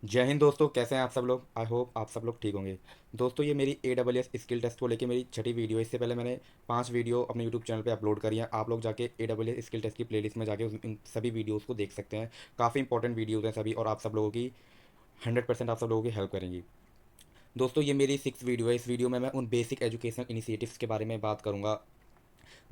जय हिंद दोस्तों, कैसे हैं आप सब लोग। आई होप आप सब लोग ठीक होंगे। दोस्तों, ये मेरी AWS स्किल टेस्ट को लेके मेरी छठी वीडियो है। इससे पहले मैंने 5 वीडियो अपने यूट्यूब चैनल पे अपलोड करी हैं। आप लोग जाके AWS स्किल टेस्ट की प्लेलिस्ट में जाके इन सभी वीडियोस को देख सकते हैं। काफ़ी इंपॉर्टेंट वीडियोज़ हैं सभी, और आप सब लोगों की 100% आप सब लोगों की हेल्प करेंगी। दोस्तों, ये मेरी 6 वीडियो है। इस वीडियो में मैं उन बेसिक एजुकेशनल इनिशिएटिव्स के बारे में बात करूँगा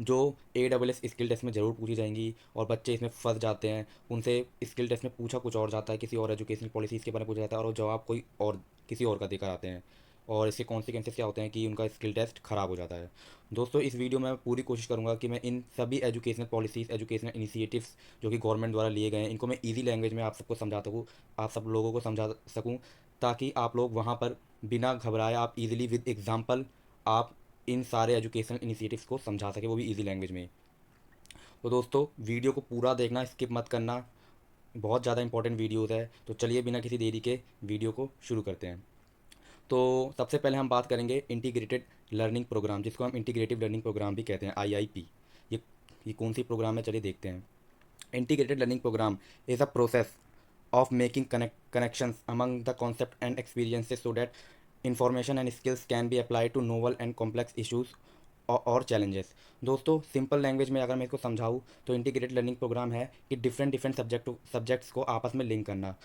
जो AWS स्किल टेस्ट में ज़रूर पूछी जाएंगी, और बच्चे इसमें फंस जाते हैं। उनसे स्किल टेस्ट में पूछा कुछ और जाता है, किसी और एजुकेशनल पॉलिसीज़ के बारे में पूछा जाता है, और वो जवाब कोई और किसी और का देकर आते हैं, और इसके कॉन्सिक्वेंसेस क्या होते हैं कि उनका स्किल टेस्ट ख़राब हो जाता है। दोस्तों, इस वीडियो में मैं पूरी कोशिश करूंगा कि मैं इन सभी एजुकेशनल पॉलिसीज़, एजुकेशनल इनिशिएटिव्स जो कि गवर्नमेंट द्वारा लिए गए हैं, इनको मैं ईजी लैंग्वेज में आप सबको समझा सकूँ, आप सब लोगों को समझा सकूँ, ताकि आप लोग वहाँ पर बिना घबराए, आप इजीली विद एग्जांपल आप इन सारे एजुकेशन इनिशिएटिव्स को समझा सके, वो भी इजी लैंग्वेज में। तो दोस्तों, वीडियो को पूरा देखना, स्किप मत करना। बहुत ज़्यादा इंपॉर्टेंट वीडियोज़ है। तो चलिए बिना किसी देरी के वीडियो को शुरू करते हैं। तो सबसे पहले हम बात करेंगे इंटीग्रेटेड लर्निंग प्रोग्राम, जिसको हम इंटीग्रेटिव लर्निंग प्रोग्राम भी कहते हैं, IIP। ये ये कौन सी प्रोग्राम है, चलिए देखते हैं। Integrated learning program is a process of making connections among the concept and experiences so that information and skills can be applied to novel and complex issues और चैलेंजेस। दोस्तों, simple language में अगर मैं इसको समझाऊँ तो इंटीग्रेटेड लर्निंग प्रोग्राम है कि डिफरेंट डिफरेंट सब्जेक्ट्स को आपस में लिंक करना।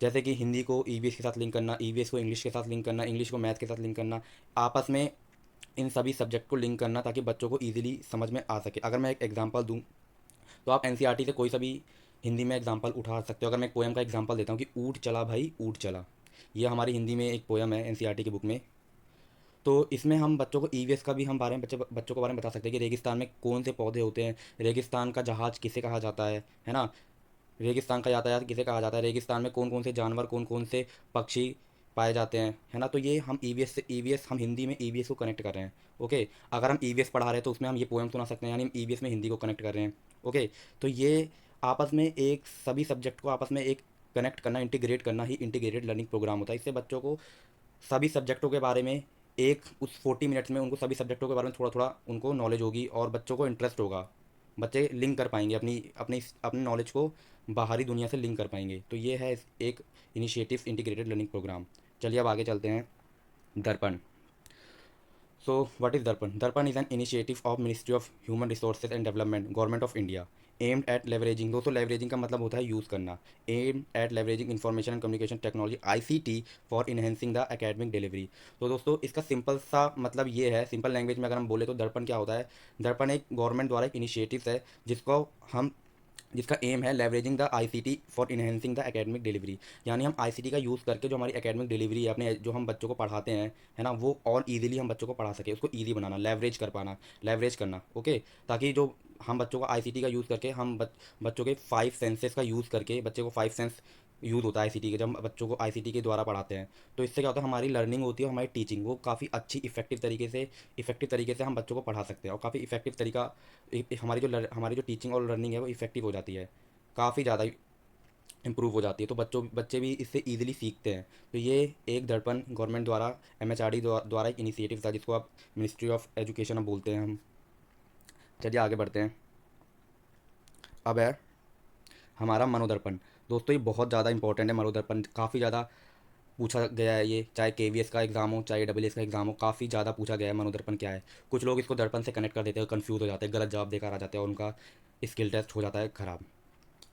जैसे कि हिंदी को EVS के साथ लिंक करना, EVS को इंग्लिश के साथ लिंक करना, इंग्लिश को मैथ के साथ लिंक करना, आपस में इन सभी सब्जेक्ट को लिंक करना, ताकि बच्चों को ईजिली समझ में आ सके। अगर मैं एक एग्जांपल दूं तो आप NCERT से कोई सा भी हिंदी में एग्जाम्पल उठा सकते हो। अगर मैं एक पोएम का एग्जाम्पल देता हूँ कि ऊँट चला भाई ऊँट चला, ये हमारी हिंदी में एक पोएम है NCERT की बुक में। तो इसमें हम बच्चों को EVS का भी हम बारे में बच्चों के बारे में बता सकते हैं कि रेगिस्तान में कौन से पौधे होते हैं, रेगिस्तान का जहाज किसे कहा जाता है ना, रेगिस्तान का यातायात किसे कहा जाता है, रेगिस्तान में कौन कौन से जानवर, कौन कौन से पक्षी पाए जाते हैं, है ना। तो ये हम EVS से EVS, हम हिंदी में EVS को कनेक्ट कर रहे हैं। ओके, अगर हम EVS पढ़ा रहे हैं तो उसमें हम ये पोएम सुना सकते हैं, यानी हम EVS में हिंदी को कनेक्ट कर रहे हैं। ओके, तो ये आपस में एक सभी सब्जेक्ट को आपस में एक कनेक्ट करना, इंटीग्रेट करना ही इंटीग्रेटेड लर्निंग प्रोग्राम होता है। इससे बच्चों को सभी सब्जेक्टों के बारे में एक उस 40 मिनट्स में उनको सभी सब्जेक्टों के बारे में थोड़ा थोड़ा उनको नॉलेज होगी, और बच्चों को इंटरेस्ट होगा। बच्चे लिंक कर पाएंगे अपनी अपनी अपनी नॉलेज को बाहरी दुनिया से लिंक कर पाएंगे। तो ये है एक इनिशिएटिव इंटीग्रेटेड लर्निंग प्रोग्राम। चलिए अब आगे चलते हैं। दर्पण। सो व्हाट इज़ दर्पण? दर्पण is an initiative of ministry of human resources and development, government of India, aimed at leveraging. दोस्तों, लेवरेजिंग का मतलब होता है यूज़ करना। Aimed at leveraging information and communication technology ICT for enhancing the academic delivery. तो दोस्तों, इसका simple सा मतलब ये है, सिंपल लैंग्वेज में अगर हम बोले तो दर्पण क्या होता है। दर्पण एक गवर्नमेंट द्वारा एक इनिशिएटिव है जिसको हम जिसका एम है leveraging the ICT for enhancing the academic delivery. यानी हम ICT का यूज़ करके जो हमारी एकेडमिक डिलीवरी है, अपने जो हम बच्चों को पढ़ाते हैं, है ना, वो और इजीली हम बच्चों को पढ़ा सके, उसको इजी बनाना, लेवरेज कर पाना, लेवरेज करना। ओके, ताकि जो हम बच्चों को ICT का यूज़ करके हम बच्चों के 5 सेंसेस का यूज़ करके, बच्चे को 5 सेंस यूज़ होता है ICT के, जब हम बच्चों को ICT के द्वारा पढ़ाते हैं। तो इससे क्या होता है, हमारी लर्निंग होती है, हमारी टीचिंग वो काफ़ी अच्छी इफेक्टिव तरीके से हम बच्चों को पढ़ा सकते हैं, और काफ़ी इफेक्टिव तरीका हमारी जो टीचिंग और लर्निंग है वो इफेक्टिव हो जाती है, काफ़ी ज़्यादा इम्प्रूव हो जाती है। तो बच्चे भी इससे ईजिली सीखते हैं। तो ये एक दर्पण गवर्नमेंट द्वारा MHRD द्वारा एक इनिशिएटिव था, जिसको आप मिनिस्ट्री ऑफ एजुकेशन अब बोलते हैं हम। चलिए आगे बढ़ते हैं। अब है हमारा मनोदर्पण। दोस्तों, ये बहुत ज़्यादा इंपॉर्टेंट है। मनोदर्पण काफ़ी ज़्यादा पूछा गया है, ये चाहे KVS का एग्ज़ाम हो, चाहे AWS का एग्ज़ाम हो, काफ़ी ज़्यादा पूछा गया है मनोदर्पण क्या है। कुछ लोग इसको दर्पण से कनेक्ट कर देते हैं, कन्फ्यूज़ हो जाते हैं, गलत जवाब देकर आ जाते हैं, और उनका स्किल टेस्ट हो जाता है ख़राब।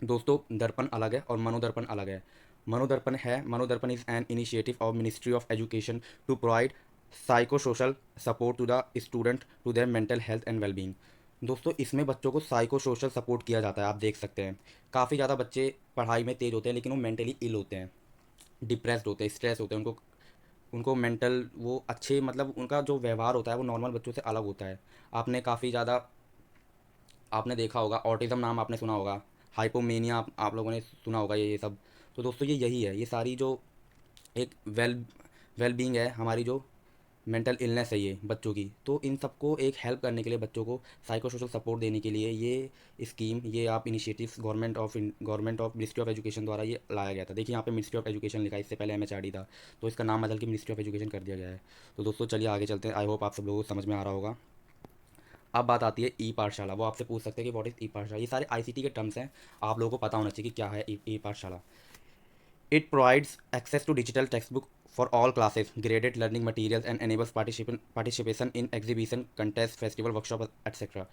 दोस्तों, दर्पण अलग है और मनोदर्पण अलग है। Manodarpan is an initiative of ministry of education to provide psycho social support to the student to their mental health and wellbeing. दोस्तों, इसमें बच्चों को साइको सोशल सपोर्ट किया जाता है। आप देख सकते हैं, काफ़ी ज़्यादा बच्चे पढ़ाई में तेज़ होते हैं, लेकिन वो मेंटली इल होते हैं, डिप्रेस्ड होते हैं, स्ट्रेस होते हैं। उनको उनको मेंटल वो अच्छे, मतलब उनका जो व्यवहार होता है वो नॉर्मल बच्चों से अलग होता है। आपने काफ़ी ज़्यादा आपने देखा होगा, ऑटिज़म नाम आपने सुना होगा, हाइपोमेनिया आप लोगों ने सुना होगा, ये सब। तो दोस्तों, ये यही है, ये सारी जो एक वेल बीइंग है, हमारी जो मेंटल इलनेस है ये बच्चों की, तो इन सबको एक हेल्प करने के लिए, बच्चों को साइको सोशल सपोर्ट देने के लिए ये स्कीम, ये आप initiative government of ministry of education द्वारा ये लाया गया था। देखिए यहाँ पे मिनिस्ट्री ऑफ एजुकेशन लिखा है, इससे पहले MHRD था, तो इसका नाम बदल के मिनिस्ट्री ऑफ एजुकेशन कर दिया गया है। तो दोस्तों, चलिए आगे चलते हैं। आई होप आप सब लोगों को समझ में आ रहा होगा। अब बात आती है ई पाठशाला। वो आपसे पूछ सकते हैं कि व्हाट इज़ ई पाठशाला। ये सारे ICT के टर्म्स हैं, आप लोगों को पता होना चाहिए कि क्या है ई पाठशाला। It provides access to digital textbook for all classes, graded learning materials, and enables participation in exhibition, contests, festival, workshop, etc.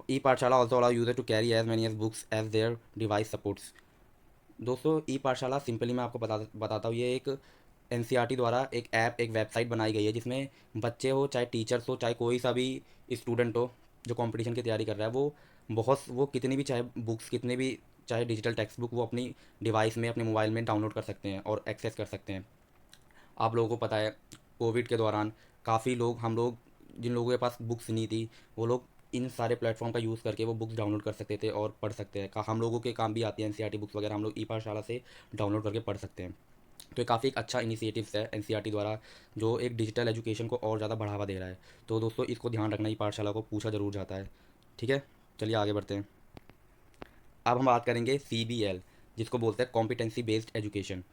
E-पाठशाला also allow user to carry as many as books as their device supports. दोस्तों ई पाठशाला simply मैं आपको बताता हूँ, ये एक NCERT द्वारा एक ऐप, एक वेबसाइट बनाई गई है जिसमें बच्चे हो, चाहे टीचर्स हो, चाहे कोई सा भी स्टूडेंट हो जो कंपटीशन की तैयारी कर रहा है, वो कितनी भी, चाहे बुक्स कितने भी, चाहे डिजिटल टेक्स्ट बुक, वो अपनी डिवाइस में, अपने मोबाइल में डाउनलोड कर सकते हैं और एक्सेस कर सकते हैं। आप लोगों को पता है कोविड के दौरान काफ़ी लोग, हम लोग जिन लोगों के पास बुक्स नहीं थी, वो लोग इन सारे प्लेटफॉर्म का यूज़ करके वो बुक्स डाउनलोड कर सकते थे और पढ़ सकते हैं। हम लोगों के काम भी आती है एनसीईआरटी बुक्स वगैरह, हम लोग ई पाठशाला से डाउनलोड करके पढ़ सकते हैं। तो ये काफ़ी एक अच्छा इनिशिएटिव्स है एनसीईआरटी द्वारा, जो एक डिजिटल एजुकेशन को और ज़्यादा बढ़ावा दे रहा है। तो दोस्तों इसको ध्यान रखना, ई पाठशाला को पूछा ज़रूर जाता है। ठीक है, चलिए आगे बढ़ते हैं। अब हम बात करेंगे CBL, जिसको बोलते हैं कॉम्पिटेंसी बेस्ड एजुकेशन।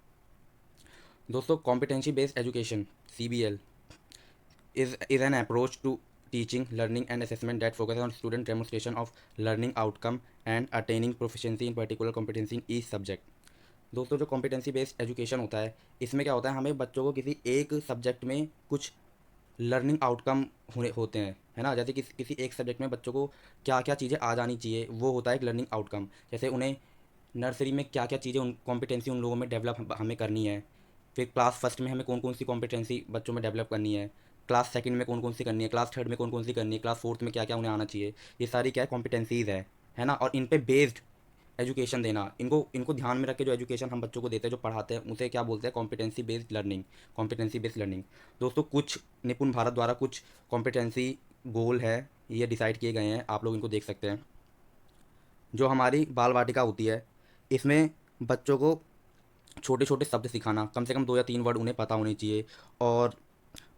दोस्तों competency based education CBL is an approach to teaching, learning and assessment that focuses on student demonstration of learning outcome and attaining proficiency in particular competency in each subject. दोस्तों जो competency based education होता है, इसमें क्या होता है, हमें बच्चों को किसी एक सब्जेक्ट में कुछ लर्निंग आउटकम होते हैं, है ना। जैसे किसी एक सब्जेक्ट में बच्चों को क्या क्या चीज़ें आ जानी चाहिए, वो होता है एक लर्निंग आउटकम। जैसे उन्हें नर्सरी में क्या क्या चीज़ें, उन कॉम्पिटेंसी उन लोगों में डेवलप हमें करनी है। फिर क्लास फर्स्ट में हमें कौन कौन सी कॉम्पिटेंसी बच्चों में डेवलप करनी है, क्लास सेकंड में कौन कौन सी करनी है, क्लास थर्ड में कौन कौन सी करनी है, क्लास फोर्थ में क्या क्या उन्हें आना चाहिए। ये सारी क्या है, कॉम्पिटेंसीज़ है ना। और इन पे बेस्ड एजुकेशन देना, इनको इनको ध्यान में रख के जो एजुकेशन हम बच्चों को देते हैं, जो पढ़ाते हैं, उसे क्या बोलते हैं, competency based learning. Competency based learning दोस्तों, कुछ निपुण भारत द्वारा कुछ कॉम्पिटेंसी गोल है, ये डिसाइड किए गए हैं, आप लोग इनको देख सकते हैं। जो हमारी बाल वाटिका होती है, इसमें बच्चों को छोटे छोटे शब्द सिखाना, कम से कम 2 या 3 वर्ड उन्हें पता होने चाहिए, और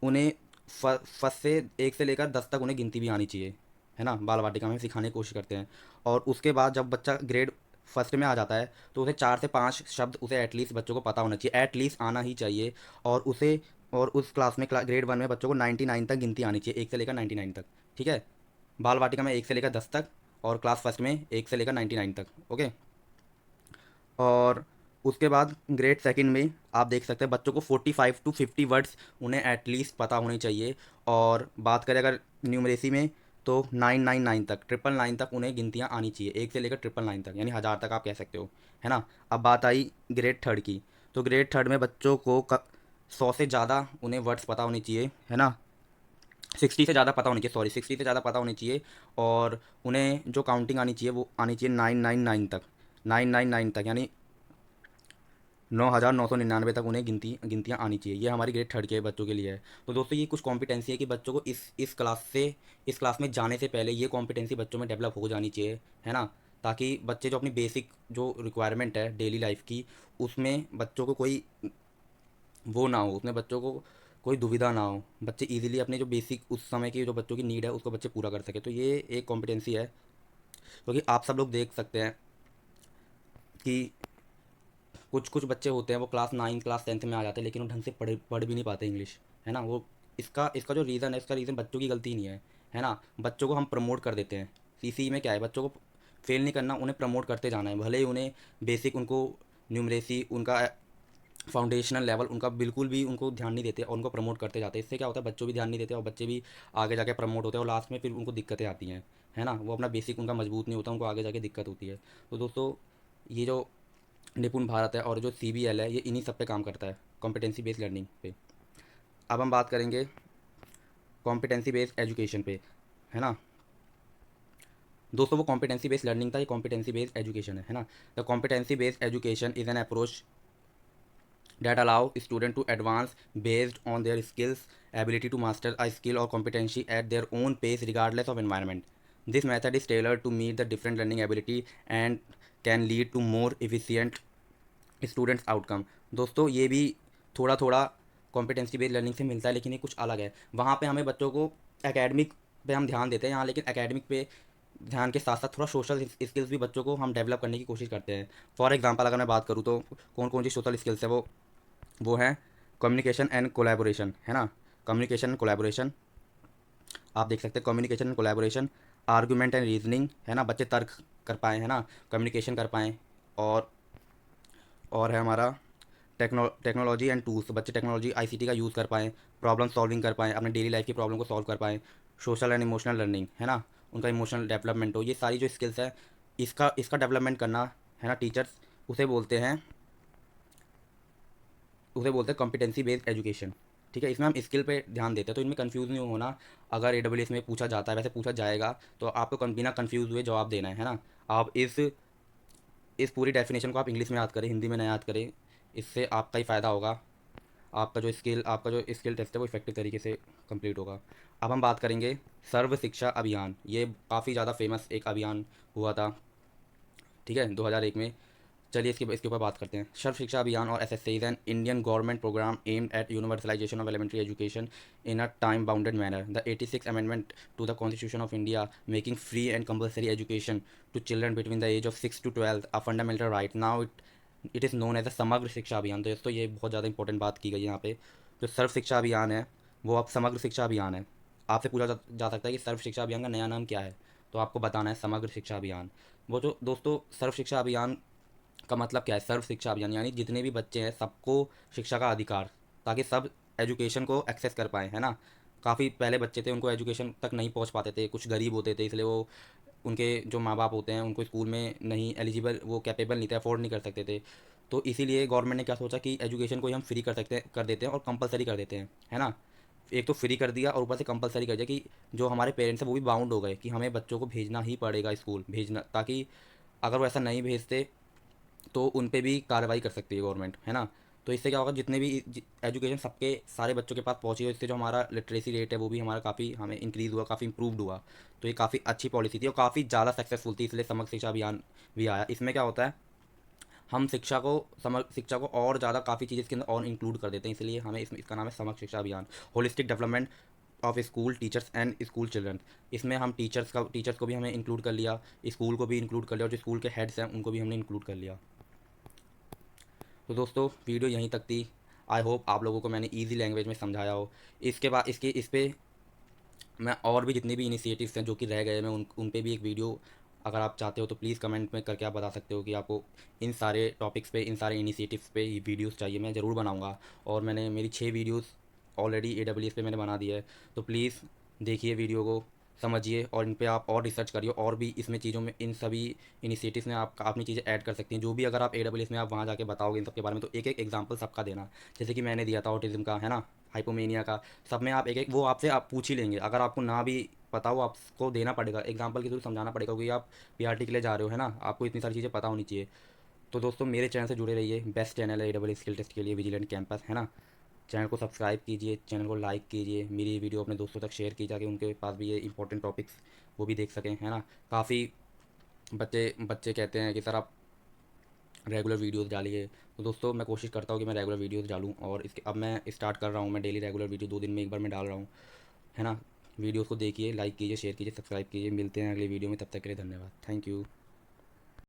उन्हें फर्स्ट से 1 से लेकर 10 तक उन्हें गिनती भी आनी चाहिए, है ना। बाल वाटिका में सिखाने की कोशिश करते हैं। और उसके बाद जब बच्चा ग्रेड फर्स्ट में आ जाता है, तो उसे 4 से 5 शब्द उसे एटलीस्ट बच्चों को पता होना चाहिए, एटलीस्ट आना ही चाहिए। और उस क्लास में, ग्रेड 1 में बच्चों को 99 तक गिनती आनी चाहिए, 1 से लेकर 99 तक। ठीक है, बाल वाटिका में 1 से लेकर 10 तक, और क्लास फर्स्ट में 1 से लेकर 99 तक। ओके। और उसके बाद ग्रेड सेकंड में आप देख सकते हैं बच्चों को 45 to 50 वर्ड्स उन्हें एटलीस्ट पता होने चाहिए। और बात करें अगर न्यूमरेसी में, तो 999 तक, 999 तक उन्हें गिनतियाँ आनी चाहिए, 1 से लेकर 999 तक, यानी 1000 तक आप कह सकते हो, है ना। अब बात आई ग्रेड थर्ड की, तो ग्रेड थर्ड में बच्चों को 100 से ज़्यादा उन्हें वर्ड्स पता होने चाहिए, है ना। 60 से ज़्यादा पता होनी चाहिए, सॉरी, 60 से ज़्यादा पता होनी चाहिए। और उन्हें जो काउंटिंग आनी चाहिए, वो आनी चाहिए 999 तक, 999 तक, यानी 9999 तक उन्हें गिनतियाँ आनी चाहिए। ये हमारी ग्रेड थर्ड के बच्चों के लिए है। तो दोस्तों ये कुछ कॉम्पिटेंसी है कि बच्चों को इस क्लास में जाने से पहले ये कॉम्पिटेंसी बच्चों में डेवलप हो जानी चाहिए, है ना। ताकि बच्चे जो अपनी बेसिक जो रिक्वायरमेंट है डेली लाइफ की, उसमें बच्चों को कोई वो ना हो, उसमें बच्चों को कोई दुविधा ना हो, बच्चे इजीली अपने जो बेसिक उस समय की जो बच्चों की नीड है उसको बच्चे पूरा कर सके। तो ये एक कॉम्पिटेंसी है, क्योंकि आप सब लोग देख सकते हैं कि कुछ कुछ बच्चे होते हैं, वो क्लास 9 क्लास 10 में आ जाते हैं, लेकिन वो ढंग से पढ़ भी नहीं पाते इंग्लिश, है ना। वो इसका इसका जो रीज़न है, इसका रीज़न बच्चों की गलती नहीं है ना। बच्चों को हम प्रमोट कर देते हैं। सीसी में क्या है, बच्चों को फेल नहीं करना, उन्हें प्रमोट करते जाना है। भले ही उन्हें बेसिक, उनको न्यूमरेसी, उनका फाउंडेशनल लेवल उनका बिल्कुल भी उनको ध्यान नहीं देते, और उनको प्रमोट करते जाते हैं। इससे क्या होता है, बच्चों भी ध्यान नहीं देते, और बच्चे भी आगे जाके प्रमोट होते हैं, और लास्ट में फिर उनको दिक्कतें आती हैं, है ना। वो अपना बेसिक उनका मजबूत नहीं होता, उनको आगे जाके दिक्कत होती है। तो दोस्तों ये जो निपुण भारत है और जो CBL है, ये इन्हीं सब पे काम करता है, कॉम्पिटेंसी बेस्ड लर्निंग पे। अब हम बात करेंगे कॉम्पिटेंसी बेस्ड एजुकेशन पे, है ना। दोस्तों वो कॉम्पिटेंसी बेस्ड लर्निंग था, ये कॉम्पिटेंसी बेस्ड एजुकेशन है ना। The competency based education is an approach that allow student to advance based on their skills, ability to master a skill or competency at their own pace regardless of environment. This method is tailored to meet the different learning ability and can lead to more efficient students outcome. दोस्तों ये भी थोड़ा थोड़ा competency based learning से मिलता है, लेकिन ये कुछ अलग है। वहाँ पे हमें बच्चों को एकेडमिक पे हम ध्यान देते हैं, यहाँ लेकिन एकेडमिक पे ध्यान के साथ साथ थोड़ा सोशल स्किल्स भी बच्चों को हम डेवलप करने की कोशिश करते हैं। फॉर एग्जांपल अगर मैं बात करूँ, तो कौन कौन सी सोशल स्किल्स है, वो है कम्युनिकेशन एंड कोलैबोरेशन, है ना। कम्युनिकेशन एंड कोलैबोरेशन आप देख सकते हैं, communication and collaboration, argument and reasoning, है ना, बच्चे तर्क कर पाएँ, है ना, कम्युनिकेशन कर पाएँ। और और है हमारा टेक्नोलॉजी एंड टूल्स, बच्चे टेक्नोलॉजी आईसीटी का यूज़ कर पाएँ, प्रॉब्लम सॉल्विंग कर पाएँ, अपने डेली लाइफ की प्रॉब्लम को सॉल्व कर पाएँ, सोशल एंड इमोशनल लर्निंग, है ना, उनका इमोशनल डेवलपमेंट हो, ये सारी जो स्किल्स है इसका डेवलपमेंट करना, है ना, टीचर्स उसे बोलते हैं उसे बोलते हैं कॉम्पिटेंसी बेस्ड एजुकेशन। ठीक है, इसमें हम स्किल पे ध्यान देते हैं, तो इनमें कंफ्यूज नहीं होना। अगर एडब्ल्यूएस में पूछा जाता है, वैसे पूछा जाएगा, तो आपको बिना कंफ्यूज हुए जवाब देना है ना। आप इस पूरी डेफिनेशन को आप इंग्लिश में याद करें, हिंदी में ना याद करें, इससे आपका ही फ़ायदा होगा। आपका जो स्किल टेस्ट है वो इफेक्टिव तरीके से कंप्लीट होगा। अब हम बात करेंगे सर्व शिक्षा अभियान। ये काफ़ी ज़्यादा फेमस एक अभियान हुआ था, ठीक है, 2001 में। चलिए इसके ऊपर बात करते हैं। सर्व शिक्षा अभियान और SSC is an Indian government program aimed at universalisation of elementary education in a time bounded manner. The 86 amendment to the constitution of India making free and compulsory education to children between the age of 6 to 12 a fundamental right. Now it is known as a Samagra Shiksha अभियान। तो दोस्तों ये बहुत ज़्यादा important बात की गई है यहाँ पे। जो सर्व शिक्षा अभियान है वो अब समग्र शिक्षा अभियान है। आपसे पूछा जा सकता है कि सर्व शिक्षा अभियान का नया नाम क्या है, तो आपको बताना है समग्र शिक्षा अभियान। वो जो दोस्तों सर्व शिक्षा अभियान का मतलब क्या है? सर्व शिक्षा अभियान यानी जितने भी बच्चे हैं सबको शिक्षा का अधिकार, ताकि सब एजुकेशन को एक्सेस कर पाएँ, है ना। काफ़ी पहले बच्चे थे उनको एजुकेशन तक नहीं पहुंच पाते थे, कुछ गरीब होते थे, इसलिए वो उनके जो माँ बाप होते हैं उनको स्कूल में नहीं एलिजिबल, वो कैपेबल नहीं थे, अफोर्ड नहीं कर सकते थे। तो इसीलिए गवर्नमेंट ने क्या सोचा कि एजुकेशन को ही हम फ्री कर देते हैं और कंपलसरी कर देते हैं, है ना। एक तो फ्री कर दिया और ऊपर से कंपलसरी कर दिया कि जो हमारे पेरेंट्स हैं वो भी बाउंड हो गए कि हमें बच्चों को भेजना ही पड़ेगा स्कूल भेजना, ताकि अगर वो ऐसा नहीं भेजते तो उन पे भी कार्रवाई कर सकती है गवर्नमेंट, है ना। तो इससे क्या होगा, जितने भी एजुकेशन सबके सारे बच्चों के पास पहुंची हो, इससे जो हमारा लिटरेसी रेट है वो भी हमारा काफ़ी हमें इंक्रीज़ हुआ, काफ़ी इंप्रूव्ड हुआ। तो ये काफ़ी अच्छी पॉलिसी थी और काफ़ी ज़्यादा सक्सेसफुल थी, इसलिए समग्र शिक्षा अभियान भी आया। इसमें क्या होता है, हम समग्र शिक्षा को और ज़्यादा काफ़ी चीज़ें इसके अंदर और इंक्लूड कर देते हैं, इसलिए हमें इसका नाम है समग्र शिक्षा अभियान। Holistic development of school teachers and school children. इसमें हम टीचर्स को भी हमें इंक्लूड कर लिया, स्कूल को भी इंक्लूड कर लिया, और जो स्कूल के हेड्स हैं उनको भी हमने इंक्लूड कर लिया। तो दोस्तों वीडियो यहीं तक थी। आई होप आप लोगों को मैंने ईजी लैंग्वेज में समझाया हो। इसके बाद इस पे मैं और भी जितनी भी इनिशिएटिव्स हैं जो कि रह गए, मैं उन पे भी एक वीडियो, अगर आप चाहते हो तो प्लीज़ कमेंट में करके आप बता सकते हो कि आपको इन सारे टॉपिक्स पे, इन सारे इनिशिएटिव्स पे ये वीडियोस चाहिए, मैं ज़रूर बनाऊंगा। और मैंने मेरी 6 वीडियोस ऑलरेडी एडब्ल्यूएस पे मैंने बना दिया है। तो प्लीज़ देखिए वीडियो को, समझिए और इन पे आप और रिसर्च करिए, और भी इसमें चीज़ों में, इन सभी इनिशिएटिव्स में आप अपनी चीज़ें ऐड कर सकती हैं। जो भी अगर आप एडब्ल्यूएस में आप वहाँ जाके बताओगे इन सब के बारे में, तो एक एक एग्जाम्पल सबका देना। जैसे कि मैंने दिया था ऑटिज़म का, है ना, हाइपोमेनिया का, सब में आप एक एक वो आपसे आप पूछ ही लेंगे। अगर आपको ना भी पता हो आपको देना पड़ेगा, एग्जाम्पल के थ्रू समझाना पड़ेगा, क्योंकि आप पीआरटी के लिए जा रहे हो, है ना, आपको इतनी सारी चीज़ें पता होनी चाहिए। तो दोस्तों मेरे चैनल से जुड़े रहिए, बेस्ट चैनल है एडब्ल्यू स्किल टेस्ट के लिए, विजिलेंट कैंपस, है ना। चैनल को सब्सक्राइब कीजिए, चैनल को लाइक कीजिए, मेरी वीडियो अपने दोस्तों तक शेयर कीजिए ताकि उनके पास भी ये इंपॉर्टेंट टॉपिक्स वो भी देख सकें, है ना। काफ़ी बच्चे बच्चे कहते हैं कि सर आप रेगुलर वीडियोस डालिए। तो दोस्तों मैं कोशिश करता हूँ कि मैं रेगुलर वीडियोस डालूँ, और इसके अब मैं स्टार्ट कर रहा हूँ, मैं डेली रेगुलर वीडियो 2 दिन में एक बार मैं डाल रहा हूँ, है ना। वीडियोस को देखिए, लाइक कीजिए, शेयर कीजिए, सब्सक्राइब कीजिए। मिलते हैं अगली वीडियो में, तब तक के लिए धन्यवाद, थैंक यू।